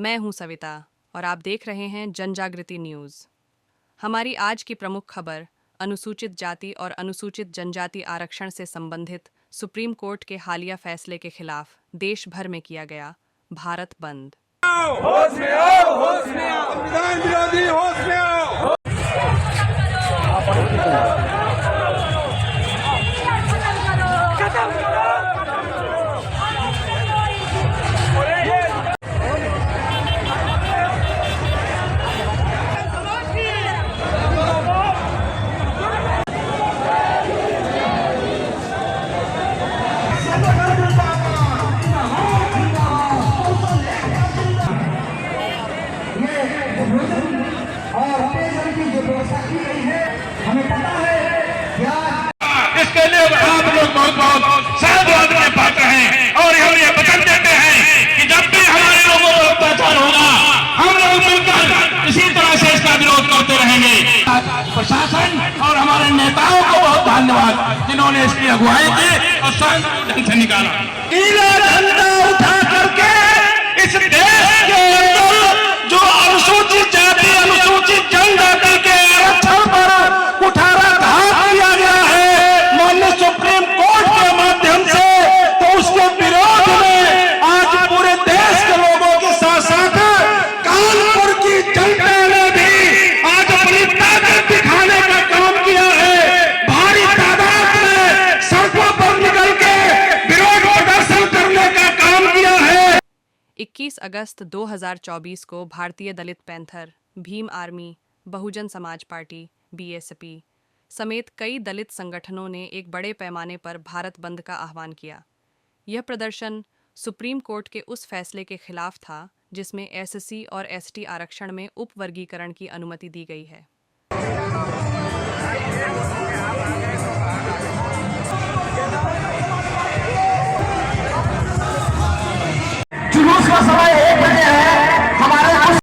मैं हूं सविता और आप देख रहे हैं जनजागृति न्यूज़। हमारी आज की प्रमुख खबर अनुसूचित जाति और अनुसूचित जनजाति आरक्षण से संबंधित सुप्रीम कोर्ट के हालिया फैसले के खिलाफ देश भर में किया गया भारत बंद। होश में आओ, होश में आओ, संविधान विरोधी होश में आओ। इसके लिए आप लोग बहुत बहुत साधुवाद के पात्र हैं और हम ये वचन देते हैं कि जब भी हमारे लोगों को पहचान होगा हम लोग मिलकर इसी तरह से इसका विरोध करते रहेंगे। प्रशासन और हमारे नेताओं को बहुत धन्यवाद जिन्होंने इसकी अगुवाई की और स्वयं ढंग से निकाला। नीला झंडा उठा करके इस देश के अंदर जो अनुसूचित जाति अनुसूचित जनजाति के आरक्षण पर कुठाराघात किया गया है माननीय सुप्रीम कोर्ट के माध्यम से, तो उसके विरोध में आज पूरे देश के लोगों के साथ साथ कानपुर की जनता ने भी आज अपनी ताकत दिखाने का काम किया है। भारी तादाद में सड़कों पर निकल के विरोध प्रदर्शन करने का काम किया है। 21 अगस्त 2024 को भारतीय दलित panther, Bhim army, Bahujan Samaj party (BSP) समेत कई दलित संगठनों ने एक बड़े पैमाने पर भारत बंद का आह्वान किया। यह प्रदर्शन सुप्रीम कोर्ट के उस फैसले के खिलाफ था जिसमें एससी और एसटी आरक्षण में उपवर्गीकरण की अनुमति दी गई है। जुलूस का समय 1 बजे है। हमारे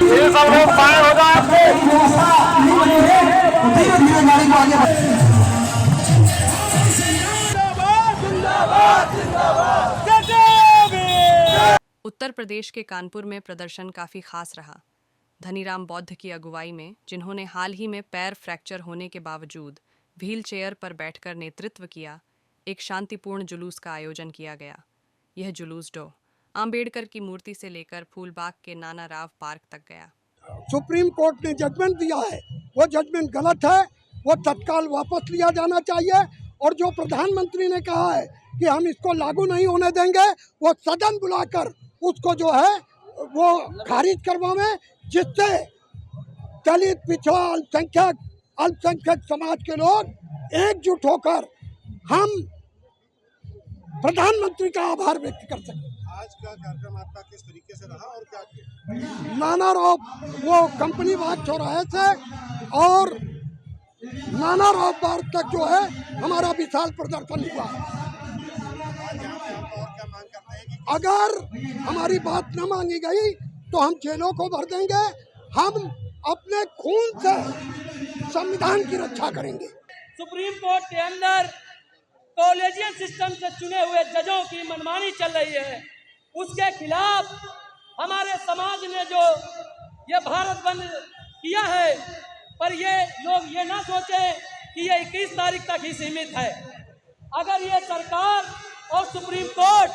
ये सब लोग फायर हो जाए, धीरे धीरे गाड़ी को आगे उत्तर प्रदेश के कानपुर में प्रदर्शन काफी खास रहा। धनीराम बौद्ध की अगुवाई में, जिन्होंने हाल ही में पैर फ्रैक्चर होने के बावजूद व्हील चेयर पर बैठकर नेतृत्व किया, एक शांतिपूर्ण जुलूस का आयोजन किया गया। यह जुलूस डॉ. आम्बेडकर की मूर्ति से लेकर फूलबाग के नाना राव पार्क तक गया। सुप्रीम कोर्ट ने जजमेंट दिया है, वो जजमेंट गलत है, वो तत्काल वापस लिया जाना चाहिए। और जो प्रधानमंत्री ने कहा है कि हम इसको लागू नहीं होने देंगे, वो सदन बुलाकर उसको जो है वो खारिज करवावे, जिससे दलित, पिछड़ा, अल्पसंख्यक समाज के लोग एकजुट होकर हम प्रधानमंत्री का आभार व्यक्त कर सकें। आज का कार्यक्रम आपका किस तरीके से रहा और क्या किया? नाना राव वो कंपनी बाग चौराहे से और नाना राव पार्क तक जो है हमारा विशाल प्रदर्शन हुआ। अगर हमारी बात न मांगी गई तो हम जेलों को भर देंगे। हम अपने खून से संविधान की रक्षा करेंगे। सुप्रीम कोर्ट के अंदर कॉलेजियन सिस्टम से चुने हुए जजों की मनमानी चल रही है, उसके खिलाफ हमारे समाज ने जो ये भारत बंद किया है, पर ये लोग ये ना सोचें कि ये 21 तारीख तक ही सीमित है। अगर ये सरकार और सुप्रीम कोर्ट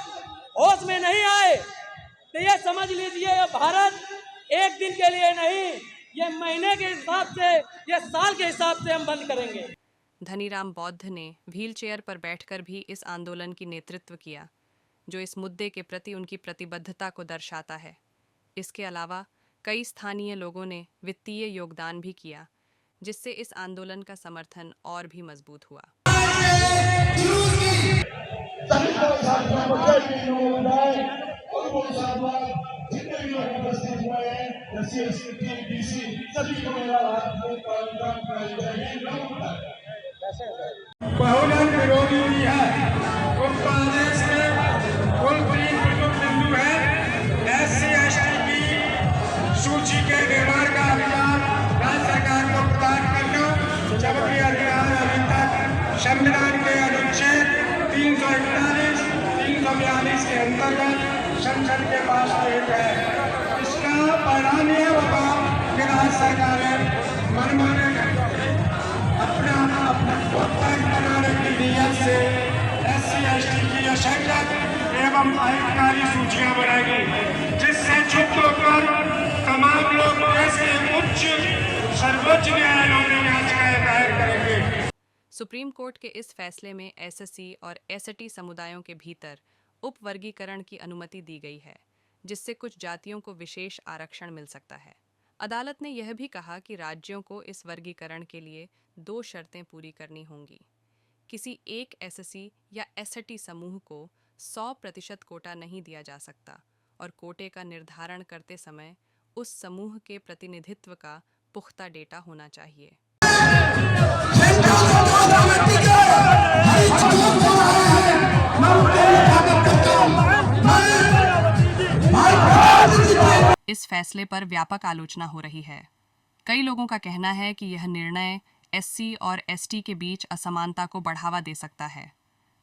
होश में नहीं आए तो ये समझ लीजिए ये भारत एक दिन के लिए नहीं, ये महीने के हिसाब से, ये साल के हिसाब से हम बंद करेंगे। धनीराम बौद्ध ने व्हील चेयर पर बैठकर भी इस आंदोलन की नेतृत्व किया, जो इस मुद्दे के प्रति उनकी प्रतिबद्धता को दर्शाता है। इसके अलावा कई स्थानीय लोगों ने वित्तीय योगदान भी किया, जिससे इस आंदोलन का समर्थन और भी मजबूत हुआ। बहुजन विरोधी भी है। उत्तर प्रदेश में कुल 3 बिंदु है। SC/ST की सूची के निर्माण का अधिकार राज्य सरकार को प्रदान करना, जबकि अधिकार अभी तक संविधान के अनुच्छेद 341, 342 के अंतर्गत संसद के पास पेश है। इसका परिणाम यह होगा कि राज्य सरकारें मनमाने अपना वोट बनाने की नीयत से SC/ST की असंगत एवं अहितकारी सूचियां बनाएगी, जिससे चुप होकर तमाम लोग देश के उच्च सर्वोच्च न्यायालयों में याचिकाएं दायर करेंगे। सुप्रीम कोर्ट के इस फैसले में SC और ST समुदायों के भीतर उपवर्गीकरण की अनुमति दी गई है, जिससे कुछ जातियों को विशेष आरक्षण मिल सकता है। अदालत ने यह भी कहा कि राज्यों को इस वर्गीकरण के लिए 2 शर्तें पूरी करनी होंगी। किसी एक SC या ST समूह को 100% कोटा नहीं दिया जा सकता और कोटे का निर्धारण करते समय उस समूह के प्रतिनिधित्व का पुख्ता डेटा होना चाहिए। इस फैसले पर व्यापक आलोचना हो रही है। कई लोगों का कहना है कि यह निर्णय SC और ST के बीच असमानता को बढ़ावा दे सकता है।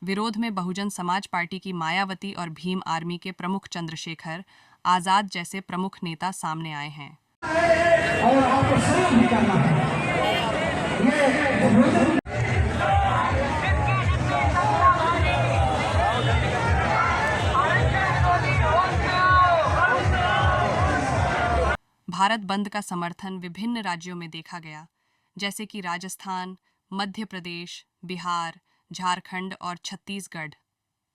विरोध में बहुजन समाज पार्टी की मायावती और भीम आर्मी के प्रमुख चंद्रशेखर आजाद जैसे प्रमुख नेता सामने आए हैं। और आपको सहन भी करना है। भारत बंद का समर्थन विभिन्न राज्यों में देखा गया, जैसे कि राजस्थान, मध्य प्रदेश, बिहार, झारखंड और छत्तीसगढ़।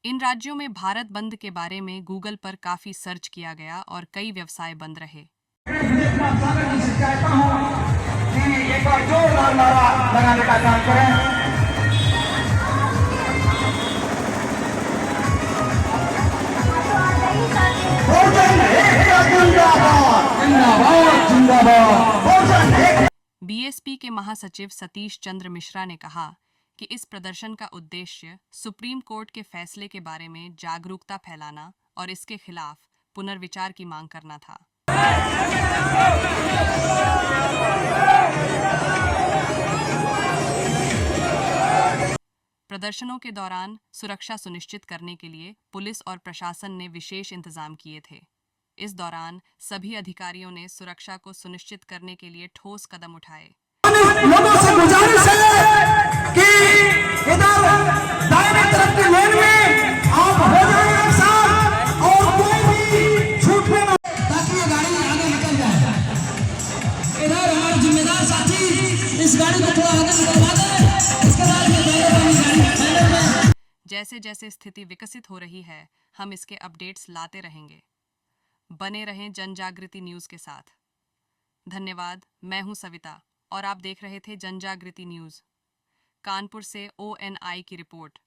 इन राज्यों में भारत बंद के बारे में गूगल पर काफी सर्च किया गया और कई व्यवसाय बंद रहे। एक बार जोरदार नारा लगाने का काम करें। BSP के महासचिव सतीश चंद्र मिश्रा ने कहा कि इस प्रदर्शन का उद्देश्य सुप्रीम कोर्ट के फैसले के बारे में जागरूकता फैलाना और इसके खिलाफ पुनर्विचार की मांग करना था। प्रदर्शनों के दौरान सुरक्षा सुनिश्चित करने के लिए पुलिस और प्रशासन ने विशेष इंतजाम किए थे। इस दौरान सभी अधिकारियों ने सुरक्षा को सुनिश्चित करने के लिए ठोस कदम उठाए। लोगों से गुजारिश है कि इधर दाहिने तरफ के लेन में आप हो जाए एक साथ और कोई भी छूटने ना, ताकि ये गाड़ी आगे निकल जाए। इधर हमारे जिम्मेदार साथी इस गाड़ी को थोड़ा आगे निकलवा दें, इसके बाद में जैसे जैसे स्थिति विकसित हो रही है, हम इसके अपडेट्स लाते रहेंगे। बने रहें जनजागृति न्यूज़ के साथ। धन्यवाद। मैं हूं सविता और आप देख रहे थे जनजागृति न्यूज़। कानपुर से ONI की रिपोर्ट।